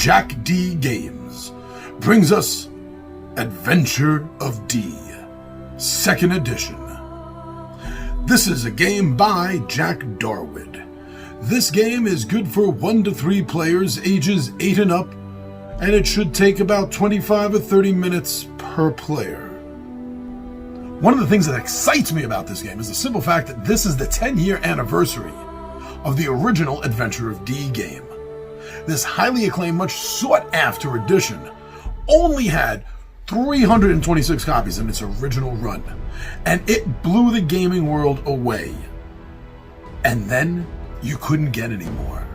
JackD Games brings us Adventure of D, 2nd edition. This is a game by Jack Darwood. This game is good for 1 to 3 players, ages 8 and up, and it should take about 25 or 30 minutes per player. One of the things that excites me about this game is the simple fact that this is the 10-year anniversary of the original Adventure of D game. This highly acclaimed, much sought-after edition only had 326 copies in its original run, and it blew the gaming world away. And then you couldn't get any more.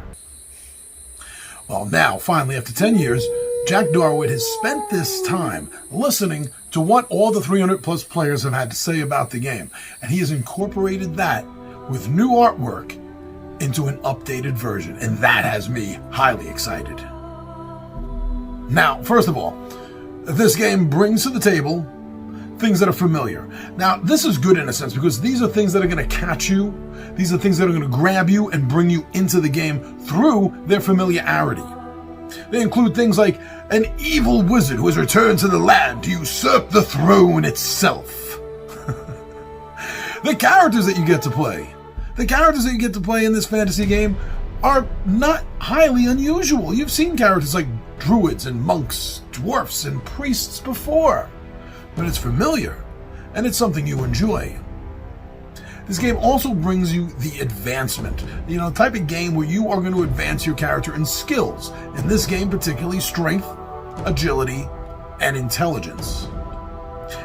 Well, now, finally, after 10 years, Jack Darwood has spent this time listening to what all the 300-plus players have had to say about the game, and he has incorporated that with new artwork into an updated version, and that has me highly excited. Now, first of all, this game brings to the table things that are familiar. Now, this is good in a sense because these are things that are going to catch you. These are things that are going to grab you and bring you into the game through their familiarity. They include things like an evil wizard who has returned to the land to usurp the throne itself. The characters that you get to play. The characters that you get to play in this fantasy game are not highly unusual. You've seen characters like druids and monks, dwarfs and priests before, but it's familiar and it's something you enjoy. This game also brings you the advancement, the type of game where you are going to advance your character in skills. In this game, particularly strength, agility, and intelligence.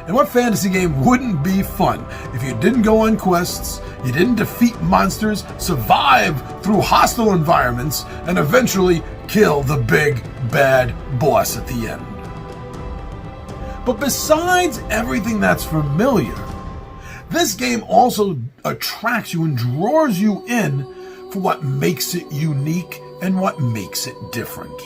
And what fantasy game wouldn't be fun if you didn't go on quests, you didn't defeat monsters, survive through hostile environments, and eventually kill the big bad boss at the end? But besides everything that's familiar, this game also attracts you and draws you in for what makes it unique and what makes it different.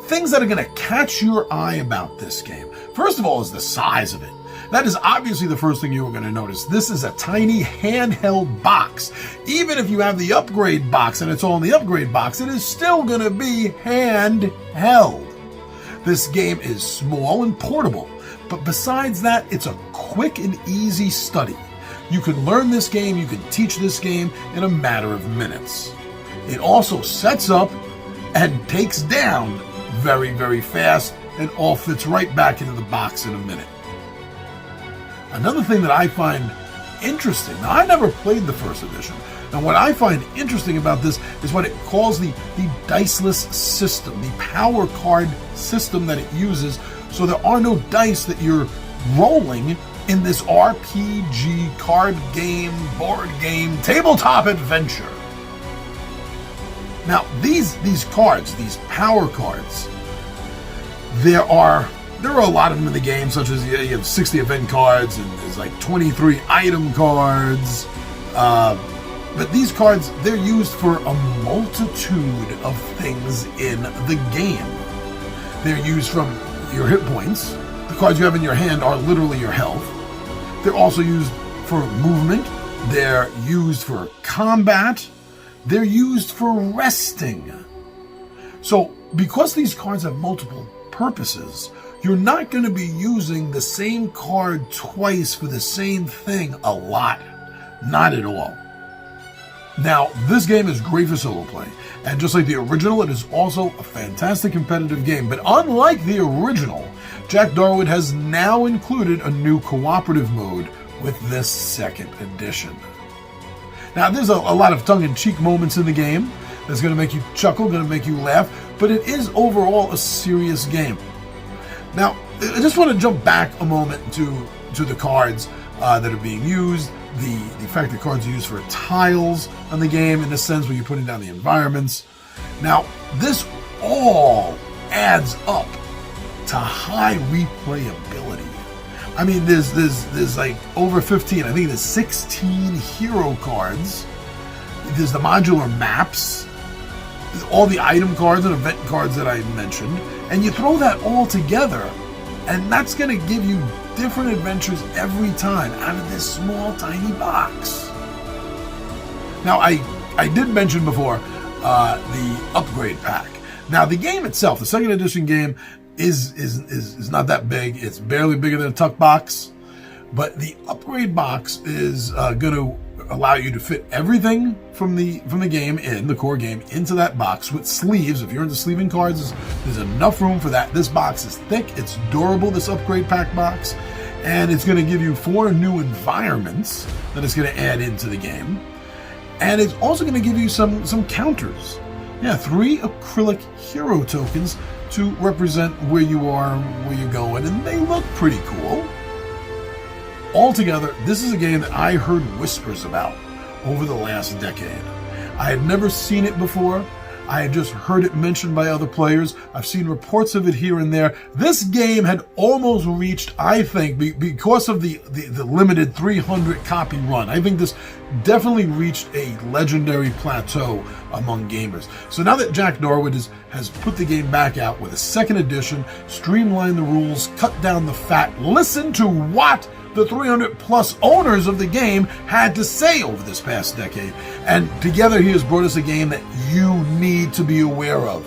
Things that are going to catch your eye about this game, first of all, is the size of it. That is obviously the first thing you are going to notice. This is a tiny handheld box. Even if you have the upgrade box and it's all in the upgrade box, it is still going to be handheld. This game is small and portable, but besides that, it's a quick and easy study. You can learn this game, you can teach this game in a matter of minutes. It also sets up and takes down very, very fast, and all fits right back into the box in a minute. Another thing that I find interesting, now I never played the first edition, and what I find interesting about this is what it calls the diceless system, the power card system that it uses, so there are no dice that you're rolling in this RPG card game, board game, tabletop adventure. Now, these cards, these power cards, there are a lot of them in the game, such as you have 60 event cards, and there's like 23 item cards. But these cards, they're used for a multitude of things in the game. They're used from your hit points. The cards you have in your hand are literally your health. They're also used for movement. They're used for combat. They're used for resting. So, because these cards have multiple purposes, you're not going to be using the same card twice for the same thing a lot. Not at all. Now, this game is great for solo play, and just like the original, it is also a fantastic competitive game. But unlike the original, Jack Darwood has now included a new cooperative mode with this 2nd edition. Now, there's a lot of tongue-in-cheek moments in the game that's going to make you chuckle, going to make you laugh, but it is overall a serious game. Now, I just want to jump back a moment to the cards that are being used, the fact that cards are used for tiles on the game, in the sense where you're putting down the environments. Now, this all adds up to high replayability. I mean, there's like over 15, I think there's 16 hero cards. There's the modular maps, all the item cards and event cards that I mentioned, and you throw that all together, and that's going to give you different adventures every time out of this small, tiny box. Now, I did mention before the upgrade pack. Now, the game itself, the second edition game, is not that big. It's barely bigger than a tuck box, but the upgrade box is going to allow you to fit everything from the game the core game into that box with sleeves. If you're into sleeving cards, there's enough room for that. This box is thick, it's durable, this upgrade pack box, and it's going to give you 4 new environments that it's going to add into the game, and it's also going to give you some counters. Yeah, 3 acrylic hero tokens to represent where you are, where you're going, and they look pretty cool. Altogether, this is a game that I heard whispers about over the last decade. I had never seen it before. I had just heard it mentioned by other players. I've seen reports of it here and there. This game had almost reached, I think, because of the limited 300 copy run, I think this definitely reached a legendary plateau among gamers. So now that Jack Darwood has put the game back out with a second edition, streamlined the rules, cut down the fat, listen to what the 300 plus owners of the game had to say over this past decade. And together he has brought us a game that you need to be aware of.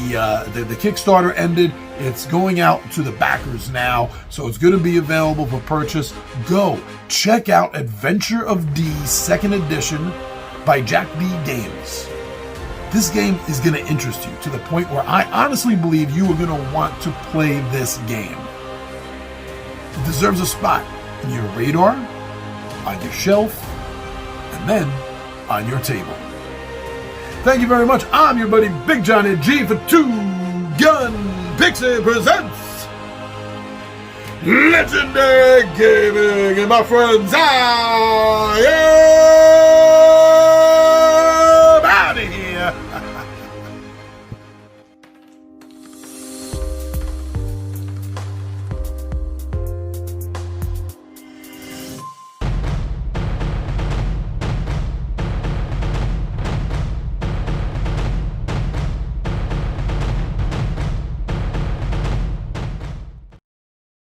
The Kickstarter ended. It's going out to the backers now, so it's going to be available for purchase. Go check out Adventure of D 2nd Edition by JackD Games. This game is going to interest you to the point where I honestly believe you are going to want to play this game. It deserves a spot in your radar, on your shelf, and then on your table. Thank you very much. I'm your buddy Big Johnny G for Two Gun Pixie presents Legendary Gaming. And my friends, I